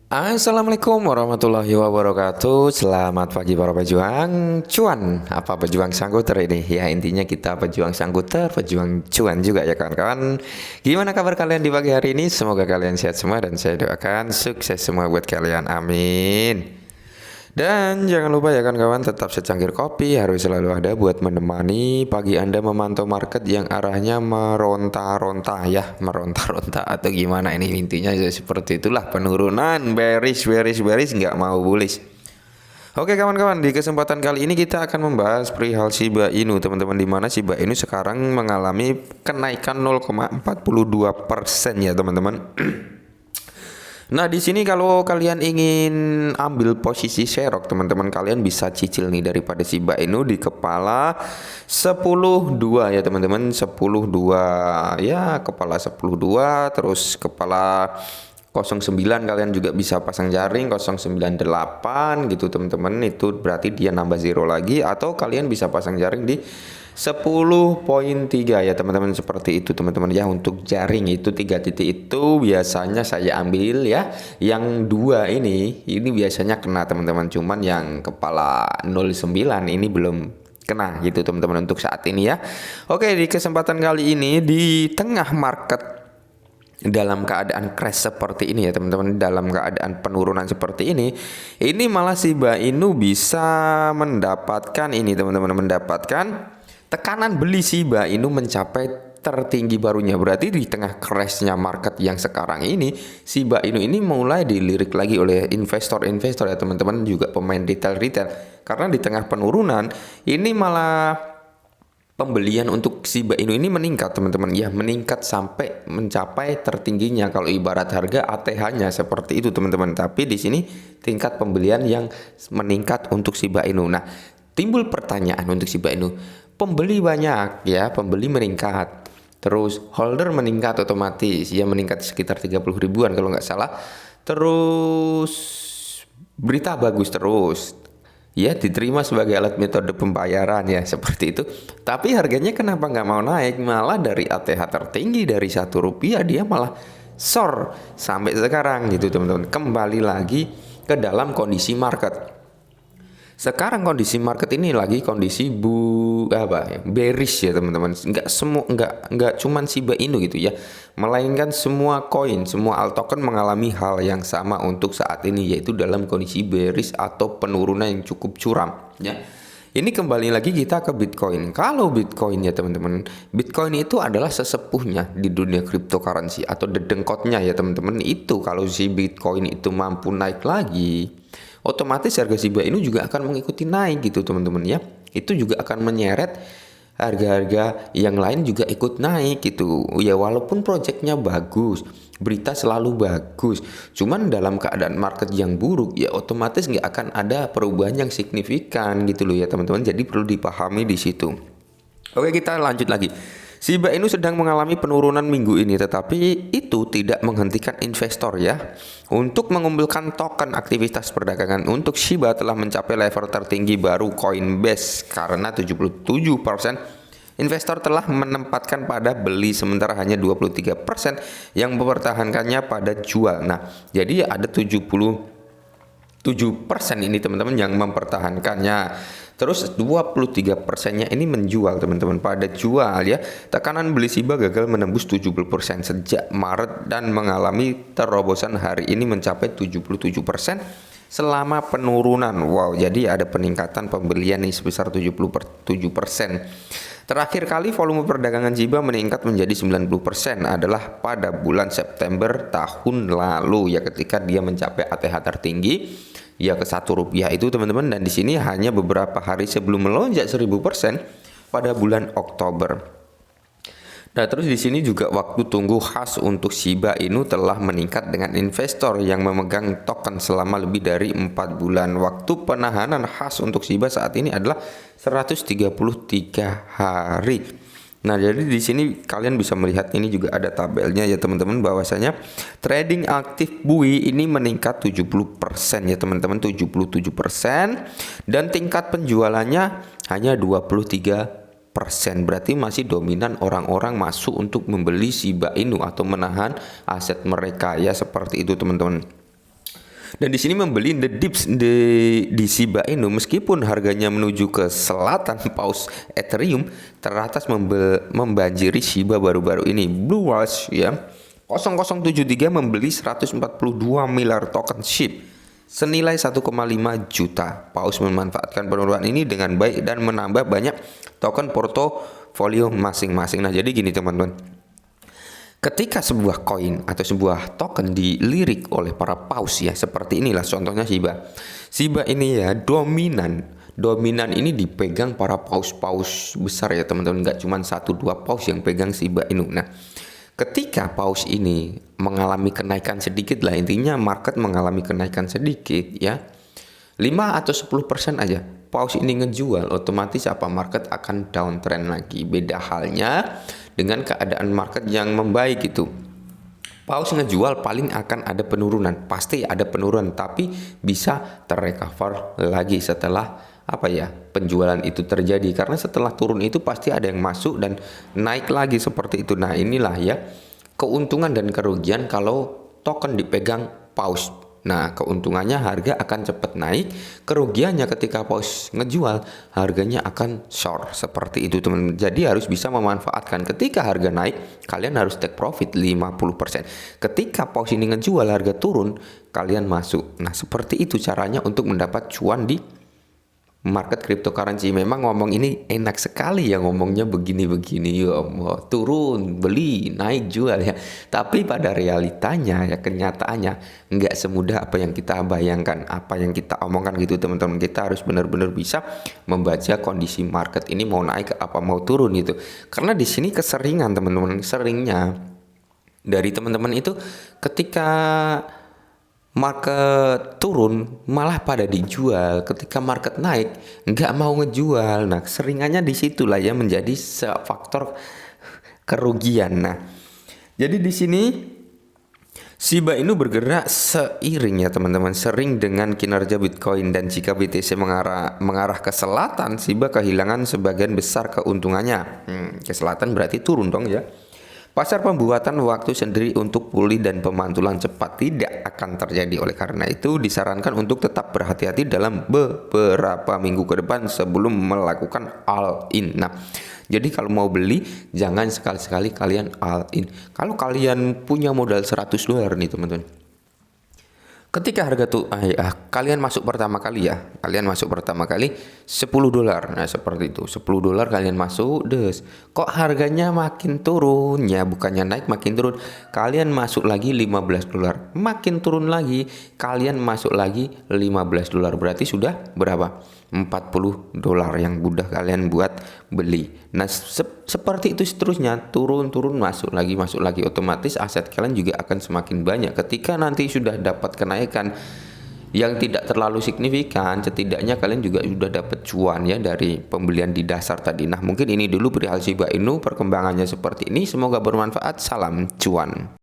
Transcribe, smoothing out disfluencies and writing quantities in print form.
Assalamualaikum warahmatullahi wabarakatuh. Selamat pagi para pejuang cuan. Apa pejuang sangkuter ini? Ya intinya kita pejuang sangkuter, pejuang cuan juga ya kawan-kawan. Gimana kabar kalian di pagi hari ini? Semoga kalian sehat semua dan saya doakan sukses semua buat kalian. Amin. Dan jangan lupa ya kawan-kawan, tetap secangkir kopi harus selalu ada buat menemani pagi Anda memantau market yang arahnya meronta-ronta ya, meronta-ronta atau gimana ini intinya ya seperti itulah, penurunan bearish nggak mau bullish. Oke kawan-kawan, di kesempatan kali ini kita akan membahas perihal Shiba Inu teman-teman, di mana Shiba Inu sekarang mengalami kenaikan 0,42% ya teman-teman. Nah, di sini kalau kalian ingin ambil posisi serok, teman-teman kalian bisa cicil nih daripada Shiba Inu di kepala 10.2 ya, teman-teman. 10.2 ya, kepala 10.2 terus kepala 09 kalian juga bisa pasang jaring 098 gitu, teman-teman. Itu berarti dia nambah zero lagi, atau kalian bisa pasang jaring di 10.3 ya teman-teman, seperti itu teman-teman ya. Untuk jaring itu 3 titik itu biasanya saya ambil ya, yang dua ini biasanya kena teman-teman, cuman yang kepala 09 ini belum kena gitu teman-teman untuk saat ini ya. Oke, di kesempatan kali ini di tengah market dalam keadaan crash seperti ini ya teman-teman, dalam keadaan penurunan seperti ini malah Shiba Inu bisa mendapatkan ini teman-teman, mendapatkan tekanan beli Shiba Inu mencapai tertinggi barunya. Berarti di tengah crashnya market yang sekarang ini, Shiba Inu ini mulai dilirik lagi oleh investor-investor ya teman-teman, juga pemain retail. Karena di tengah penurunan ini malah pembelian untuk Shiba Inu ini meningkat teman-teman ya, meningkat sampai mencapai tertingginya kalau ibarat harga ATH-nya seperti itu teman-teman. Tapi di sini tingkat pembelian yang meningkat untuk Shiba Inu. Nah, timbul pertanyaan untuk Shiba Inu, pembeli banyak ya, pembeli meningkat, terus holder meningkat otomatis ya, meningkat sekitar 30 ribuan kalau nggak salah, terus berita bagus terus ya, diterima sebagai alat metode pembayaran ya, seperti itu. Tapi harganya kenapa nggak mau naik, malah dari ATH tertinggi dari Rp1 dia malah sor sampai sekarang gitu teman-teman. Kembali lagi ke dalam kondisi market. Sekarang kondisi market ini lagi kondisi bearish ya teman-teman. Nggak cuman Shiba Inu gitu ya, melainkan semua koin, semua alt token mengalami hal yang sama untuk saat ini, yaitu dalam kondisi bearish atau penurunan yang cukup curam ya. Ini kembali lagi kita ke Bitcoin. Kalau Bitcoin ya teman-teman, Bitcoin itu adalah sesepuhnya di dunia cryptocurrency atau dedengkotnya ya teman-teman. Itu kalau si Bitcoin itu mampu naik lagi, otomatis harga Shiba Inu juga akan mengikuti naik gitu teman-teman ya. Itu juga akan menyeret harga-harga yang lain juga ikut naik gitu ya. Walaupun proyeknya bagus, berita selalu bagus, cuman dalam keadaan market yang buruk ya, otomatis nggak akan ada perubahan yang signifikan gitu loh ya teman-teman. Jadi perlu dipahami di situ. Oke, kita lanjut lagi. Shiba Inu sedang mengalami penurunan minggu ini, tetapi itu tidak menghentikan investor ya untuk mengumpulkan token. Aktivitas perdagangan untuk Shiba telah mencapai level tertinggi baru Coinbase karena 77% investor telah menempatkan pada beli, sementara hanya 23% yang mempertahankannya pada jual. Nah, jadi ada 77% ini teman-teman yang mempertahankannya. Terus 23%-nya ini menjual teman-teman, pada jual ya. Tekanan beli Shiba gagal menembus 70% sejak Maret dan mengalami terobosan hari ini mencapai 77% selama penurunan. Wow, jadi ada peningkatan pembelian nih sebesar 77%. Terakhir kali volume perdagangan Shiba meningkat menjadi 90% adalah pada bulan September tahun lalu ya, ketika dia mencapai ATH tertinggi ya ke Rp1 itu teman-teman. Dan di sini hanya beberapa hari sebelum melonjak 1000% pada bulan Oktober. Nah, terus di sini juga waktu tunggu khas untuk Shiba Inu telah meningkat dengan investor yang memegang token selama lebih dari 4 bulan. Waktu penahanan khas untuk Shiba saat ini adalah 133 hari. Nah, jadi di sini kalian bisa melihat, ini juga ada tabelnya ya teman-teman, bahwasanya trading aktif BUI ini meningkat 70% ya teman-teman, 77%, dan tingkat penjualannya hanya 23%. Berarti masih dominan orang-orang masuk untuk membeli Shiba Inu atau menahan aset mereka ya, seperti itu teman-teman. Dan di sini membeli the dips di Shiba Inu meskipun harganya menuju ke selatan paus Ethereum teratas membanjiri Shiba baru-baru ini. Blue Watch ya 0073 membeli 142 miliar token SHIB senilai 1,5 juta. Paus memanfaatkan penurunan ini dengan baik dan menambah banyak token portofolio masing-masing. Nah, jadi gini teman-teman. Ketika sebuah koin atau sebuah token dilirik oleh para paus ya, seperti inilah contohnya Shiba. Shiba ini ya dominan ini dipegang para paus-paus besar ya teman-teman, nggak cuma 1-2 paus yang pegang Shiba Inu. Nah, ketika paus ini mengalami kenaikan sedikit lah, intinya market mengalami kenaikan sedikit ya, 5 atau 10% aja paus ini ngejual, otomatis apa, market akan downtrend lagi. Beda halnya dengan keadaan market yang membaik itu. Paus ngejual paling akan ada penurunan, pasti ada penurunan, tapi bisa terrecover lagi setelah penjualan itu terjadi, karena setelah turun itu pasti ada yang masuk dan naik lagi seperti itu. Nah, inilah ya keuntungan dan kerugian kalau token dipegang paus. Nah, keuntungannya harga akan cepat naik, kerugiannya ketika paus ngejual harganya akan short seperti itu teman. Jadi harus bisa memanfaatkan ketika harga naik, kalian harus take profit 50%. Ketika paus ini ngejual harga turun, kalian masuk. Nah, seperti itu caranya untuk mendapat cuan di market cryptocurrency. Memang ngomong ini enak sekali ya, ngomongnya begini-begini ya, turun beli naik jual ya, tapi pada realitanya ya, kenyataannya nggak semudah apa yang kita bayangkan, apa yang kita omongkan gitu teman-teman. Kita harus benar-benar bisa membaca kondisi market ini mau naik apa mau turun gitu, karena di sini keseringan teman-teman, seringnya dari teman-teman itu ketika market turun malah pada dijual, ketika market naik nggak mau ngejual. Nah, seringannya disitulah ya menjadi faktor kerugian. Nah, jadi di sini Shiba Inu bergerak seiring ya teman-teman, sering dengan kinerja Bitcoin, dan jika BTC mengarah ke selatan, Shiba kehilangan sebagian besar keuntungannya. Ke selatan berarti turun dong ya. Pasar pembuatan waktu sendiri untuk pulih dan pemantulan cepat tidak akan terjadi. Oleh karena itu disarankan untuk tetap berhati-hati dalam beberapa minggu ke depan sebelum melakukan all in. Nah, jadi kalau mau beli jangan sekali-sekali kalian all in. Kalau kalian punya modal $100 nih teman-teman, ketika harga kalian masuk pertama kali ya, kalian masuk pertama kali $10. Nah, seperti itu, $10 kalian masuk, kok harganya makin turun ya, bukannya naik makin turun. Kalian masuk lagi $15, makin turun lagi, kalian masuk lagi $15, berarti sudah berapa? $40 yang mudah kalian buat beli. Nah, seperti itu seterusnya, turun masuk lagi, otomatis aset kalian juga akan semakin banyak. Ketika nanti sudah dapat kenaikan yang tidak terlalu signifikan, setidaknya kalian juga sudah dapat cuan ya dari pembelian di dasar tadi. Nah, mungkin ini dulu perihal Shiba Inu, perkembangannya seperti ini, semoga bermanfaat. Salam cuan.